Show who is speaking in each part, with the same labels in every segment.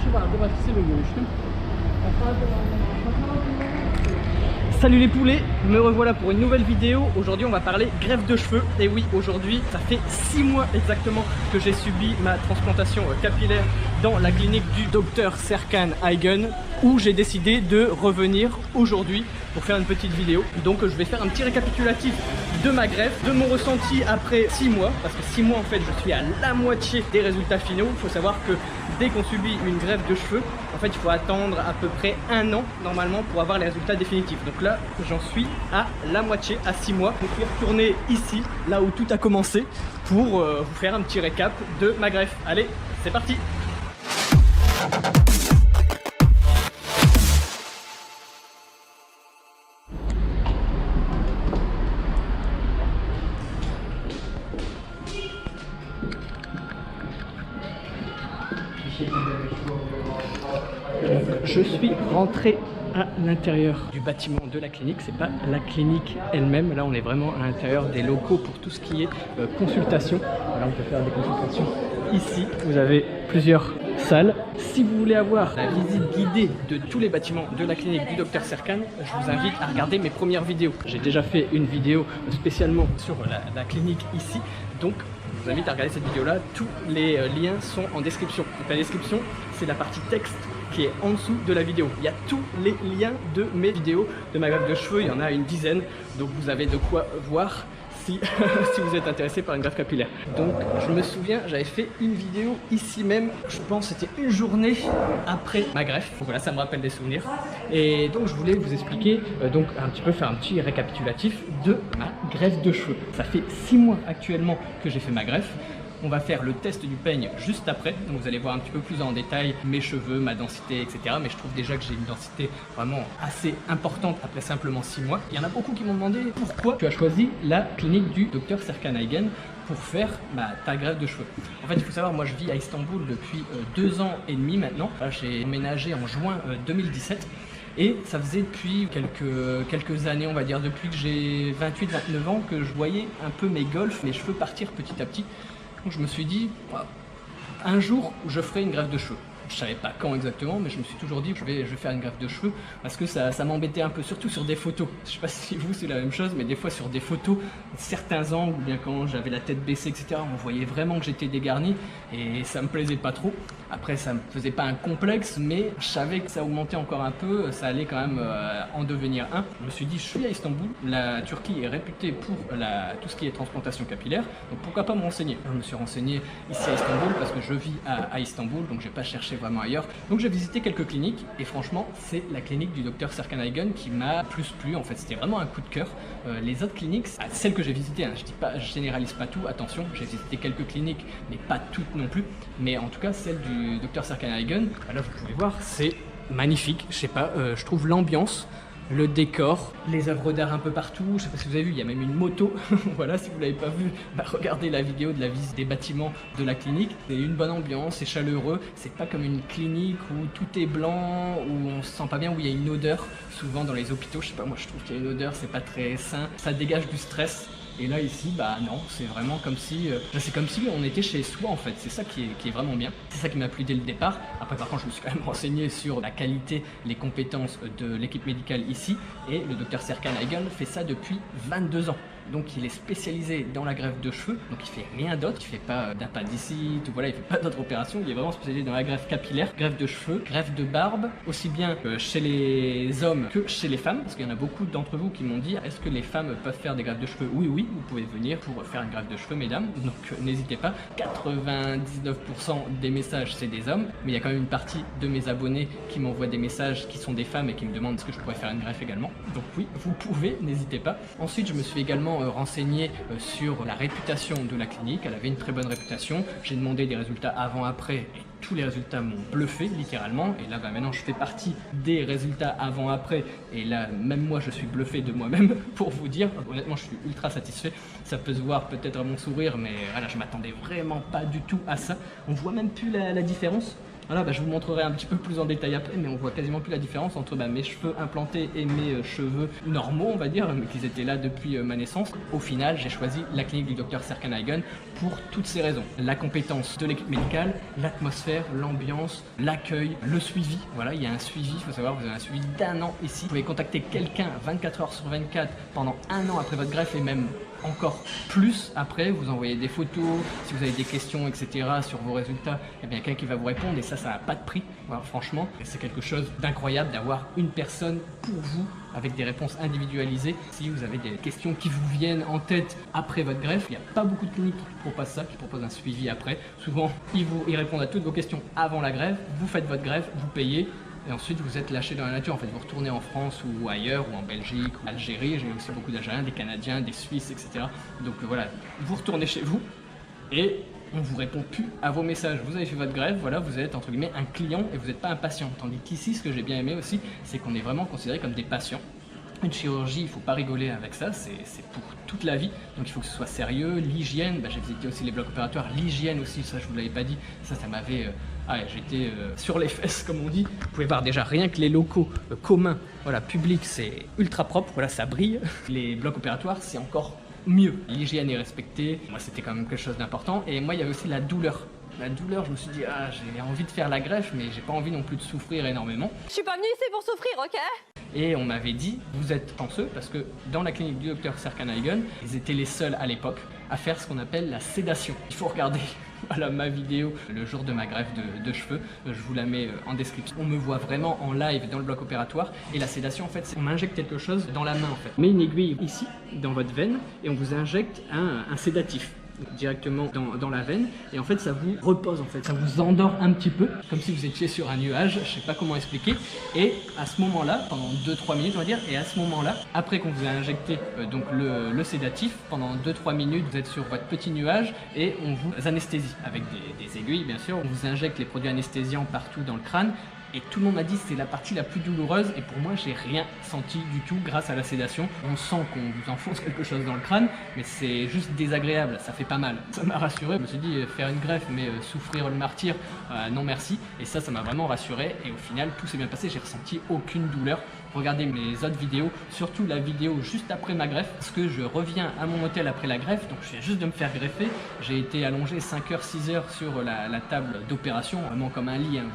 Speaker 1: şu vardı, başkasıyla görüştüm. Salut les poulets, me revoilà pour une nouvelle vidéo. Aujourd'hui on va parler greffe de cheveux. Et oui, aujourd'hui ça fait 6 mois exactement que j'ai subi ma transplantation capillaire dans la clinique du docteur Serkan Aygun, où j'ai décidé de revenir aujourd'hui pour faire une petite vidéo. Donc je vais faire un petit récapitulatif de ma greffe, de mon ressenti après 6 mois, parce que 6 mois en fait je suis à la moitié des résultats finaux. Il faut savoir que dès qu'on subit une greffe de cheveux, en fait il faut attendre à peu près 1 an normalement pour avoir les résultats définitifs. Donc là j'en suis à la moitié, à 6 mois. Je suis retourné ici, là où tout a commencé, pour vous faire un petit récap de ma greffe. Allez, c'est parti! Je suis rentré à l'intérieur du bâtiment de la clinique. C'est pas la clinique elle-même, là on est vraiment à l'intérieur des locaux pour tout ce qui est consultation. Là on peut faire des consultations ici. Vous avez plusieurs salles. Si vous voulez avoir la visite guidée de tous les bâtiments de la clinique du docteur Serkan, je vous invite à regarder mes premières vidéos. J'ai déjà fait une vidéo spécialement sur la clinique ici, donc je vous invite à regarder cette vidéo là. Tous les liens sont en description. Donc la description, c'est la partie texte qui est en dessous de la vidéo. Il y a tous les liens de mes vidéos de ma greffe de cheveux, il y en a une dizaine, donc vous avez de quoi voir si, si vous êtes intéressé par une greffe capillaire. Donc je me souviens, j'avais fait une vidéo ici même, je pense que c'était une journée après ma greffe. Donc voilà, ça me rappelle des souvenirs. Et donc je voulais vous expliquer, donc un petit peu faire un petit récapitulatif de ma greffe de cheveux. Ça fait 6 mois actuellement que j'ai fait ma greffe. On va faire le test du peigne juste après, donc vous allez voir un petit peu plus en détail mes cheveux, ma densité, etc. Mais je trouve déjà que j'ai une densité vraiment assez importante après simplement 6 mois. Il y en a beaucoup qui m'ont demandé pourquoi tu as choisi la clinique du docteur Serkan Aygun pour faire ta greffe de cheveux. En fait, il faut savoir, moi je vis à Istanbul depuis 2 ans et demi maintenant. J'ai emménagé en juin 2017. Et ça faisait depuis quelques années, on va dire, depuis que j'ai 28-29 ans, que je voyais un peu mes golfs, mes cheveux partir petit à petit. Donc je me suis dit, un jour je ferai une greffe de cheveux. Je savais pas quand exactement, mais je me suis toujours dit que je vais faire une greffe de cheveux parce que ça m'embêtait un peu, surtout sur des photos. Je sais pas si vous c'est la même chose, mais des fois sur des photos, certains angles, ou bien quand j'avais la tête baissée, etc., on voyait vraiment que j'étais dégarni et ça me plaisait pas trop. Après, ça me faisait pas un complexe, mais je savais que ça augmentait encore un peu, ça allait quand même en devenir un. Je me suis dit, je suis à Istanbul, la Turquie est réputée pour tout ce qui est transplantation capillaire, donc pourquoi pas me renseigner. Je me suis renseigné ici à Istanbul parce que je vis à Istanbul, donc j'ai pas cherché vraiment ailleurs. Donc j'ai visité quelques cliniques et franchement, c'est la clinique du docteur Serkan Aygun qui m'a plus plu. En fait, c'était vraiment un coup de cœur. Les autres cliniques, celles que j'ai visitées, je dis pas, je généralise pas tout, attention, j'ai visité quelques cliniques, mais pas toutes non plus. Mais en tout cas, celle du docteur Serkan Aygun, là vous pouvez voir, c'est magnifique. Je sais pas, je trouve l'ambiance, le décor, les œuvres d'art un peu partout. Je sais pas si vous avez vu, il y a même une moto. Voilà, si vous l'avez pas vu, regardez la vidéo de la visite des bâtiments de la clinique. C'est une bonne ambiance, c'est chaleureux. C'est pas comme une clinique où tout est blanc, où on se sent pas bien, où il y a une odeur. Souvent dans les hôpitaux, je sais pas, moi je trouve qu'il y a une odeur, c'est pas très sain. Ça dégage du stress. Et là ici, non, c'est vraiment comme si, c'est comme si on était chez soi en fait. C'est ça qui est vraiment bien. C'est ça qui m'a plu dès le départ. Après par contre, je me suis quand même renseigné sur la qualité, les compétences de l'équipe médicale ici. Et le docteur Serkan Aygun fait ça depuis 22 ans. Donc il est spécialisé dans la greffe de cheveux, donc il fait rien d'autre, il fait pas d'appendicite, voilà, il fait pas d'autres opérations, il est vraiment spécialisé dans la greffe capillaire, greffe de cheveux, greffe de barbe, aussi bien chez les hommes que chez les femmes, parce qu'il y en a beaucoup d'entre vous qui m'ont dit, est-ce que les femmes peuvent faire des greffes de cheveux? Oui, oui, vous pouvez venir pour faire une greffe de cheveux, mesdames, donc n'hésitez pas. 99% des messages c'est des hommes, mais il y a quand même une partie de mes abonnés qui m'envoient des messages qui sont des femmes et qui me demandent est-ce que je pourrais faire une greffe également, donc oui, vous pouvez, n'hésitez pas. Ensuite, je me suis également renseigné sur la réputation de la clinique. Elle avait une très bonne réputation. J'ai demandé des résultats avant-après et tous les résultats m'ont bluffé littéralement. Et là maintenant je fais partie des résultats avant-après et là même moi je suis bluffé de moi-même pour vous dire. Honnêtement je suis ultra satisfait. Ça peut se voir peut-être à mon sourire, mais voilà, je m'attendais vraiment pas du tout à ça. On voit même plus la différence. Voilà, je vous montrerai un petit peu plus en détail après, mais on voit quasiment plus la différence entre mes cheveux implantés et mes cheveux normaux, on va dire, mais qu'ils étaient là depuis ma naissance. Au final, j'ai choisi la clinique du Dr Serkan Aygun pour toutes ces raisons. La compétence de l'équipe médicale, l'atmosphère, l'ambiance, l'accueil, le suivi. Voilà, il y a un suivi, il faut savoir, vous avez un suivi d'1 an ici. Vous pouvez contacter quelqu'un 24 heures sur 24 pendant 1 an après votre greffe et même encore plus après, vous envoyez des photos, si vous avez des questions, etc. sur vos résultats, il y a bien quelqu'un qui va vous répondre et ça n'a pas de prix. Voilà, franchement, c'est quelque chose d'incroyable d'avoir une personne pour vous avec des réponses individualisées. Si vous avez des questions qui vous viennent en tête après votre greffe, il n'y a pas beaucoup de cliniques qui proposent ça, qui proposent un suivi après. Souvent, ils répondent à toutes vos questions avant la greffe, vous faites votre greffe, vous payez. Et ensuite, vous êtes lâché dans la nature. En fait, vous retournez en France ou ailleurs, ou en Belgique, ou Algérie. J'ai aussi beaucoup d'Algériens, des Canadiens, des Suisses, etc. Donc voilà, vous retournez chez vous et on ne vous répond plus à vos messages. Vous avez fait votre greffe, voilà, vous êtes entre guillemets un client et vous n'êtes pas un patient. Tandis qu'ici, ce que j'ai bien aimé aussi, c'est qu'on est vraiment considéré comme des patients. Une chirurgie, il ne faut pas rigoler avec ça, c'est pour toute la vie, donc il faut que ce soit sérieux. L'hygiène, j'ai visité aussi les blocs opératoires, l'hygiène aussi, ça je vous l'avais pas dit, ça m'avait... j'étais sur les fesses comme on dit. Vous pouvez voir déjà rien que les locaux communs, voilà, publics, c'est ultra propre, voilà, ça brille. Les blocs opératoires, c'est encore mieux. L'hygiène est respectée, moi c'était quand même quelque chose d'important. Et moi il y avait aussi la douleur. La douleur, je me suis dit, j'ai envie de faire la greffe, mais j'ai pas envie non plus de souffrir énormément.
Speaker 2: Je suis pas venue ici pour souffrir, ok?
Speaker 1: Et on m'avait dit, vous êtes chanceux parce que dans la clinique du Dr Serkan Aygun, ils étaient les seuls à l'époque à faire ce qu'on appelle la sédation. Il faut regarder voilà, ma vidéo le jour de ma greffe de cheveux, je vous la mets en description. On me voit vraiment en live dans le bloc opératoire et la sédation en fait, c'est on m'injecte quelque chose dans la main en fait. On met une aiguille ici dans votre veine et on vous injecte un sédatif directement dans la veine et en fait ça vous repose en fait, ça vous endort un petit peu comme si vous étiez sur un nuage, je sais pas comment expliquer. Et à ce moment là, pendant 2-3 minutes on va dire, et à ce moment là, après qu'on vous a injecté donc le sédatif, pendant 2-3 minutes vous êtes sur votre petit nuage et on vous anesthésie avec des aiguilles bien sûr, on vous injecte les produits anesthésiants partout dans le crâne. Et tout le monde m'a dit que c'est la partie la plus douloureuse et pour moi j'ai rien senti du tout grâce à la sédation. On sent qu'on vous enfonce quelque chose dans le crâne mais c'est juste désagréable, ça fait pas mal. Ça m'a rassuré, je me suis dit faire une greffe mais souffrir le martyre, non merci. Et ça m'a vraiment rassuré et au final tout s'est bien passé, j'ai ressenti aucune douleur. Regardez mes autres vidéos, surtout la vidéo juste après ma greffe parce que je reviens à mon hôtel après la greffe, donc je viens juste de me faire greffer. J'ai été allongé 5h, 6h sur la table d'opération, vraiment comme un lit, hein.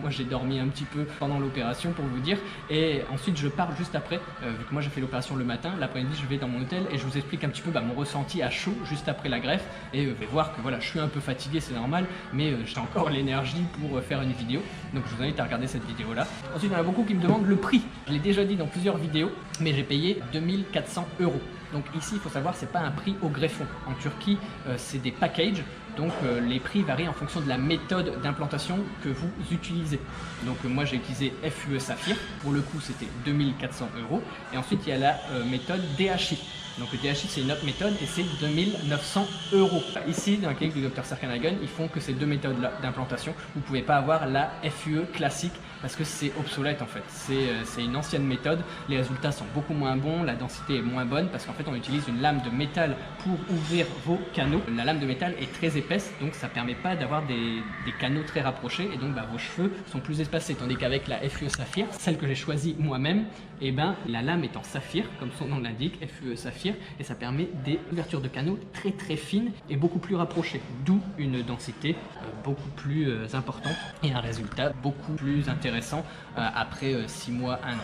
Speaker 1: Moi j'ai dormi un petit peu pendant l'opération pour vous dire et ensuite je pars juste après, vu que moi j'ai fait l'opération le matin, l'après-midi je vais dans mon hôtel et je vous explique un petit peu mon ressenti à chaud juste après la greffe et vous allez voir que voilà je suis un peu fatigué, c'est normal, mais j'ai encore l'énergie pour faire une vidéo, donc je vous invite à regarder cette vidéo là. Ensuite il y en a beaucoup qui me demandent le prix, je l'ai déjà dit dans plusieurs vidéos, mais j'ai payé 2400 €. Donc ici il faut savoir c'est pas un prix au greffon, en Turquie c'est des packages. Donc les prix varient en fonction de la méthode d'implantation que vous utilisez. Donc moi j'ai utilisé FUE Saphir, pour le coup c'était 2400 €. Et ensuite il y a la méthode DHI. Donc le DHI c'est une autre méthode et c'est 2900 €. Ici dans la clinique du Dr Serkan Aygun, ils font que ces deux méthodes là d'implantation. Vous ne pouvez pas avoir la FUE classique parce que c'est obsolète en fait. C'est une ancienne méthode, les résultats sont beaucoup moins bons, la densité est moins bonne parce qu'en fait on utilise une lame de métal pour ouvrir vos canaux. La lame de métal est très épaisse donc ça ne permet pas d'avoir des canaux très rapprochés et donc vos cheveux sont plus espacés. Tandis qu'avec la FUE Saphir, celle que j'ai choisie moi-même, et la lame est en saphir comme son nom l'indique, FUE Saphir, et ça permet des ouvertures de canaux très très fines et beaucoup plus rapprochées, d'où une densité beaucoup plus importante et un résultat beaucoup plus intéressant après 6 mois, 1 an.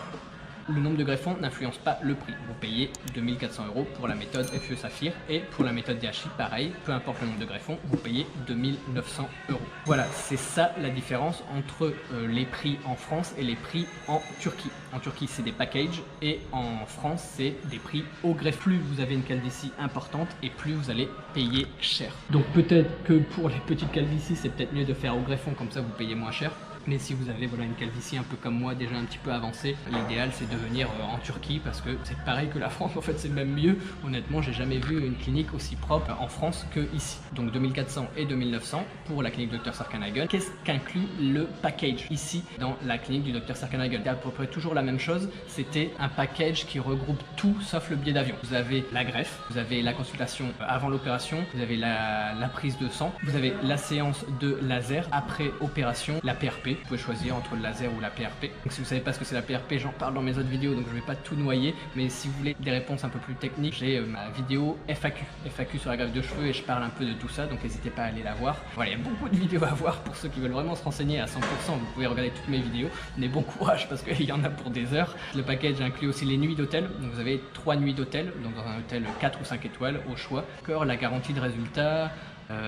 Speaker 1: Le nombre de greffons n'influence pas le prix. Vous payez 2400 € pour la méthode FUE Saphir et pour la méthode DHI, pareil, peu importe le nombre de greffons, vous payez 2900 €. Voilà, c'est ça la différence entre les prix en France et les prix en Turquie. En Turquie, c'est des packages et en France, c'est des prix au greffe. Plus vous avez une calvitie importante et plus vous allez payer cher. Donc peut-être que pour les petites calvities, c'est peut-être mieux de faire au greffon, comme ça vous payez moins cher. Mais si vous avez voilà, une calvitie un peu comme moi, déjà un petit peu avancée, l'idéal c'est de venir en Turquie parce que c'est pareil que la France, en fait c'est même mieux. Honnêtement, j'ai jamais vu une clinique aussi propre en France que ici. Donc 2400 et 2900 pour la clinique Dr Serkan-Aygün. Qu'est-ce qu'inclut le package ici dans la clinique du Dr Serkan-Aygün? C'est à peu près toujours la même chose, c'était un package qui regroupe tout sauf le billet d'avion. Vous avez la greffe, vous avez la consultation avant l'opération, vous avez la prise de sang, vous avez la séance de laser après opération, la PRP. Vous pouvez choisir entre le laser ou la PRP. Donc si vous ne savez pas ce que c'est la PRP, j'en parle dans mes autres vidéos, donc je ne vais pas tout noyer. Mais si vous voulez des réponses un peu plus techniques, j'ai ma vidéo FAQ sur la greffe de cheveux et je parle un peu de tout ça, donc n'hésitez pas à aller la voir. Voilà, il y a beaucoup de vidéos à voir pour ceux qui veulent vraiment se renseigner à 100%. Vous pouvez regarder toutes mes vidéos, mais bon courage parce qu'il y en a pour des heures. Le package inclut aussi les nuits d'hôtel. Donc vous avez 3 nuits d'hôtel, donc dans un hôtel 4 ou 5 étoiles au choix. Encore la garantie de résultat.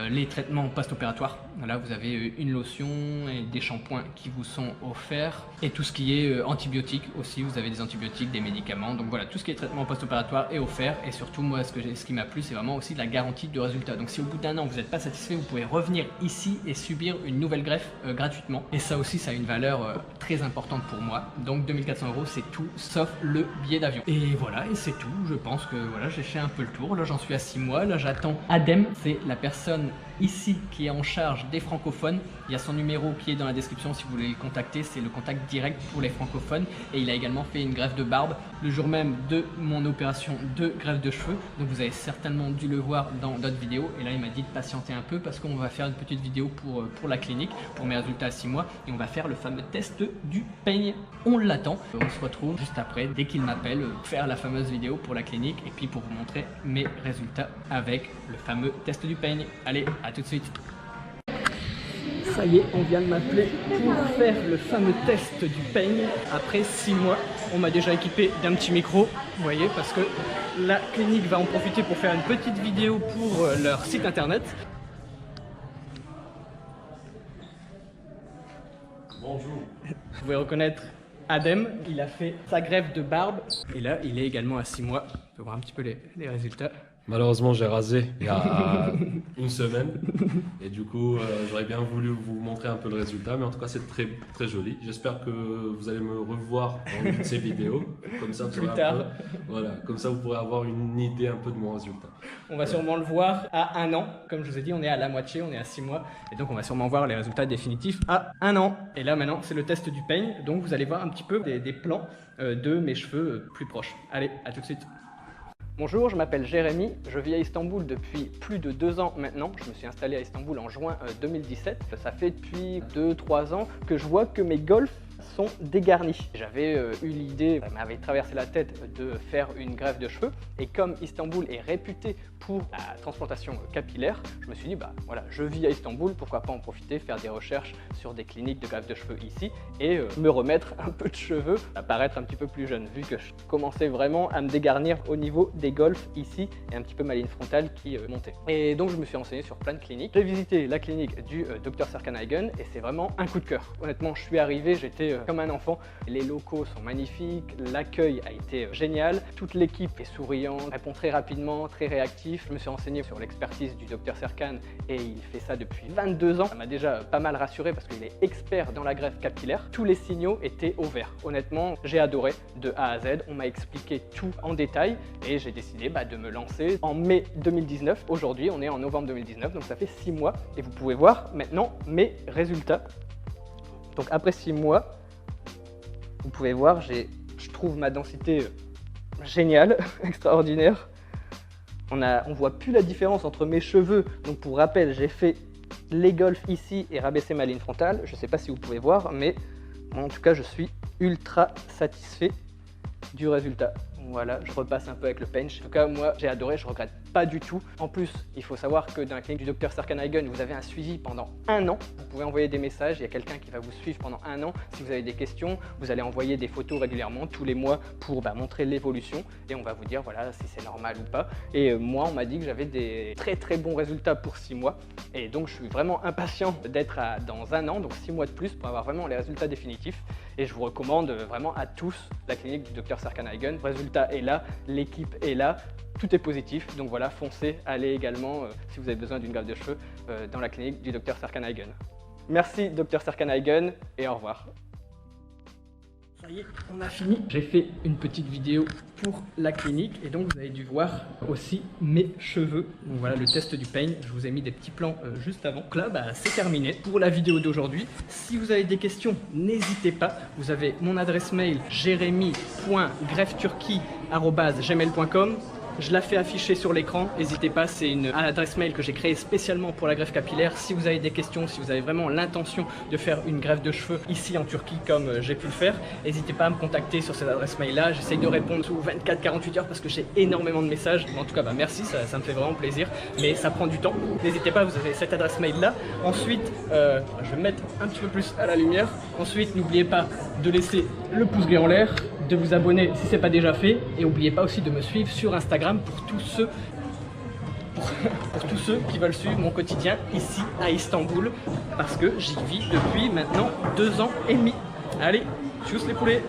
Speaker 1: Les traitements post-opératoires, là vous avez une lotion et des shampoings qui vous sont offerts et tout ce qui est antibiotiques aussi, vous avez des antibiotiques, des médicaments, donc voilà, tout ce qui est traitement post-opératoire est offert. Et surtout moi ce qui m'a plu c'est vraiment aussi la garantie de résultat. Donc si au bout d'un an vous n'êtes pas satisfait, vous pouvez revenir ici et subir une nouvelle greffe gratuitement, et ça aussi ça a une valeur très importante pour moi. Donc 2400 € c'est tout sauf le billet d'avion. Et voilà, et c'est tout. Je pense que voilà, j'ai fait un peu le tour. Là j'en suis à 6 mois, là j'attends Adem, c'est la personne ici qui est en charge des francophones. Il y a son numéro qui est dans la description si vous voulez le contacter, c'est le contact direct pour les francophones. Et il a également fait une greffe de barbe le jour même de mon opération de greffe de cheveux, donc vous avez certainement dû le voir dans d'autres vidéos. Et là il m'a dit de patienter un peu parce qu'on va faire une petite vidéo pour la clinique, pour mes résultats à 6 mois, et on va faire le fameux test du peigne. On l'attend, on se retrouve juste après dès qu'il m'appelle faire la fameuse vidéo pour la clinique et puis pour vous montrer mes résultats avec le fameux test du peigne. Allez, à tout de suite. Ça y est, on vient de m'appeler pour faire le fameux test du peigne. Après 6 mois, on m'a déjà équipé d'un petit micro, vous voyez, parce que la clinique va en profiter pour faire une petite vidéo pour leur site internet.
Speaker 3: Bonjour.
Speaker 1: Vous pouvez reconnaître Adem, il a fait sa greffe de barbe et là il est également à 6 mois. On peut voir un petit peu les résultats.
Speaker 3: Malheureusement, j'ai rasé il y a une semaine et du coup, j'aurais bien voulu vous montrer un peu le résultat, mais en tout cas, c'est très, très joli. J'espère que vous allez me revoir dans une de ces vidéos, comme ça, vous aurez voilà, comme ça, vous pourrez avoir une idée un peu de mon résultat.
Speaker 1: On va sûrement le voir à 1 an. Comme je vous ai dit, on est à la moitié, on est à 6 mois. Et donc, on va sûrement voir les résultats définitifs à 1 an. Et là, maintenant, c'est le test du peigne. Donc, vous allez voir un petit peu des plans de mes cheveux plus proches. Allez, à tout de suite. Bonjour, je m'appelle Jérémy, je vis à Istanbul depuis plus de 2 ans maintenant. Je me suis installé à Istanbul en juin 2017. Ça fait depuis 2-3 ans que je vois que mes golfs sont dégarnis. J'avais eu l'idée, ça m'avait traversé la tête de faire une greffe de cheveux, et comme Istanbul est réputé pour la transplantation capillaire, je me suis dit bah voilà, je vis à Istanbul, pourquoi pas en profiter, faire des recherches sur des cliniques de greffe de cheveux ici et me remettre un peu de cheveux, paraître un petit peu plus jeune, vu que je commençais vraiment à me dégarnir au niveau des golfs ici et un petit peu ma ligne frontale qui montait. Et donc je me suis renseigné sur plein de cliniques. J'ai visité la clinique du Dr Serkan-Aygün et c'est vraiment un coup de cœur. Honnêtement, je suis arrivé, j'étais comme un enfant. Les locaux sont magnifiques, l'accueil a été génial, toute l'équipe est souriante, répond très rapidement, très réactif. Je me suis renseigné sur l'expertise du Dr Serkan et il fait ça depuis 22 ans. Ça m'a déjà pas mal rassuré parce qu'il est expert dans la greffe capillaire. Tous les signaux étaient au vert. Honnêtement, j'ai adoré de A à Z. On m'a expliqué tout en détail et j'ai décidé de me lancer en mai 2019. Aujourd'hui, on est en novembre 2019, donc ça fait 6 mois et vous pouvez voir maintenant mes résultats. Donc après 6 mois, vous pouvez voir, je trouve ma densité géniale, extraordinaire. On voit plus la différence entre mes cheveux. Donc pour rappel, j'ai fait les golfs ici et rabaissé ma ligne frontale. Je ne sais pas si vous pouvez voir, mais en tout cas, je suis ultra satisfait du résultat. Voilà, je repasse un peu avec le pench. En tout cas, moi, j'ai adoré, je regrette pas du tout. En plus, il faut savoir que dans la clinique du Dr Serkan-Aygün, vous avez un suivi pendant 1 an. Vous pouvez envoyer des messages, il y a quelqu'un qui va vous suivre pendant 1 an. Si vous avez des questions, vous allez envoyer des photos régulièrement, tous les mois, pour montrer l'évolution. Et on va vous dire voilà si c'est normal ou pas. Et moi, on m'a dit que j'avais des très bons résultats pour 6 mois. Et donc, je suis vraiment impatient d'être dans 1 an, donc 6 mois de plus, pour avoir vraiment les résultats définitifs. Et je vous recommande vraiment à tous la clinique du Dr Serkan-Aygün. Le résultat est là, l'équipe est là, tout est positif. Donc voilà, foncez, allez également si vous avez besoin d'une greffe de cheveux dans la clinique du Dr Serkan-Aygün. Merci Dr Serkan Aygun et au revoir. Ça y est, on a fini. J'ai fait une petite vidéo pour la clinique et donc vous avez dû voir aussi mes cheveux. Donc voilà le test du peigne. Je vous ai mis des petits plans juste avant. Donc là, c'est terminé pour la vidéo d'aujourd'hui. Si vous avez des questions, n'hésitez pas. Vous avez mon adresse mail jeremy.greffturquie@gmail.com. Je la fais afficher sur l'écran, n'hésitez pas, c'est une adresse mail que j'ai créée spécialement pour la greffe capillaire. Si vous avez des questions, si vous avez vraiment l'intention de faire une greffe de cheveux ici en Turquie comme j'ai pu le faire, n'hésitez pas à me contacter sur cette adresse mail là. J'essaye de répondre sous 24-48 heures parce que j'ai énormément de messages. En tout cas, merci, ça me fait vraiment plaisir, mais ça prend du temps. N'hésitez pas, vous avez cette adresse mail là. Ensuite, je vais mettre un petit peu plus à la lumière. Ensuite, n'oubliez pas de laisser le pouce bleu en l'air, de vous abonner si ce n'est pas déjà fait et n'oubliez pas aussi de me suivre sur Instagram pour tous ceux qui veulent suivre mon quotidien ici à Istanbul parce que j'y vis depuis maintenant 2 ans et demi. Allez, tchuss les poulets!